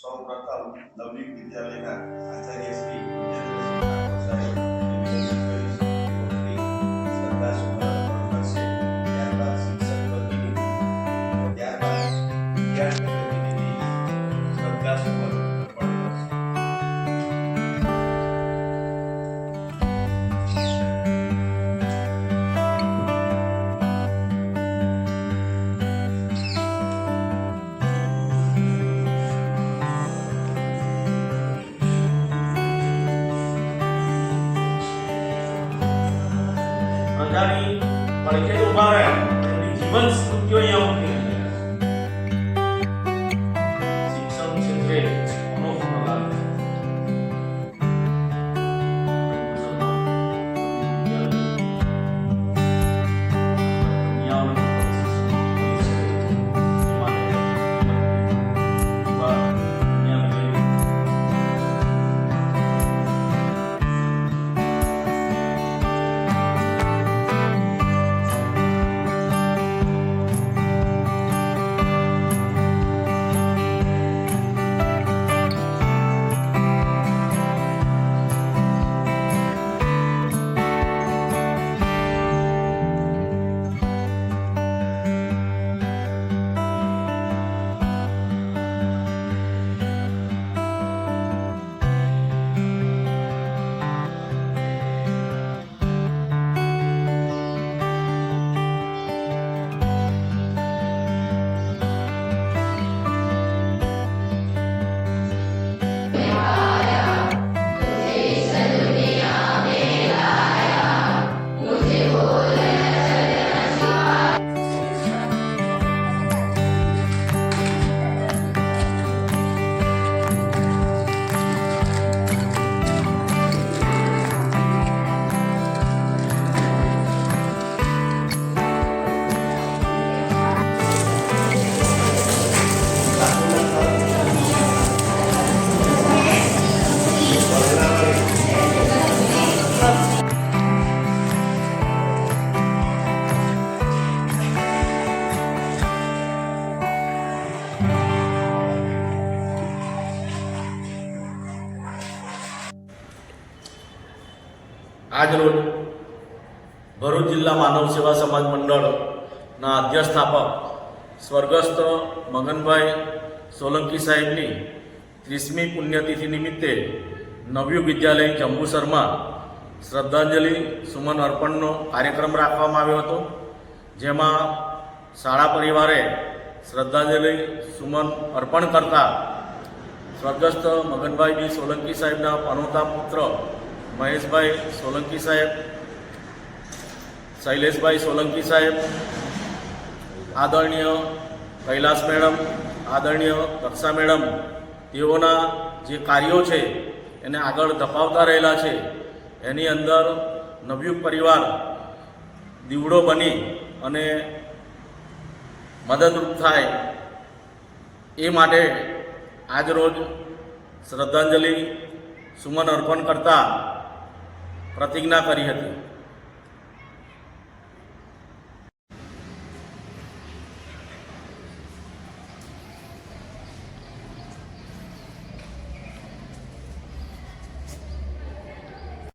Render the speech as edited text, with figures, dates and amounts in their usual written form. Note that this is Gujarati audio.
સૌપ્રથમ નવયુગ વિદ્યાલયના આચાર્ય શ્રી વિજેન્દ્રસિંહ ઠાકોર સાહેબ શ્રદ્ધા સુમન અર્પણ કરશે. પ્રજાની પડખે ઉભા રહે એની જીવન સ્મૃતિઓ અહીંયા મૂકી શિક્ષણ ક્ષેત્રે અનોખો પ્રદાન આજરોજ ભરૂચ જિલ્લા માનવ સેવા સમાજ મંડળના અધ્યક્ષસ્થાપક સ્વર્ગસ્થ મગનભાઈ સોલંકી સાહેબની 30મી પુણ્યતિથિ નિમિત્તે નવયુગ વિદ્યાલય જંબુસરમાં શ્રદ્ધાંજલિ સુમન અર્પણનો કાર્યક્રમ રાખવામાં આવ્યો હતો, જેમાં શાળા પરિવારે શ્રદ્ધાંજલિ સુમન અર્પણ કરતા સ્વર્ગસ્થ મગનભાઈ બી સોલંકી સાહેબના પનોતા પુત્ર મહેશભાઈ સોલંકી સાહેબ, શૈલેષભાઈ સોલંકી સાહેબ, આદરણીય કૈલાસ મેડમ, આદરણીય દક્ષા મેડમ, તેઓના જે કાર્યો છે એને આગળ ધપાવતા રહેલા છે. એની અંદર નવયુગ પરિવાર દીવડો બની અને મદદરૂપ થાય એ માટે આજરોજ શ્રદ્ધાંજલિ સુમન અર્પણ કરતા પ્રતિજ્ઞા કરી હતી.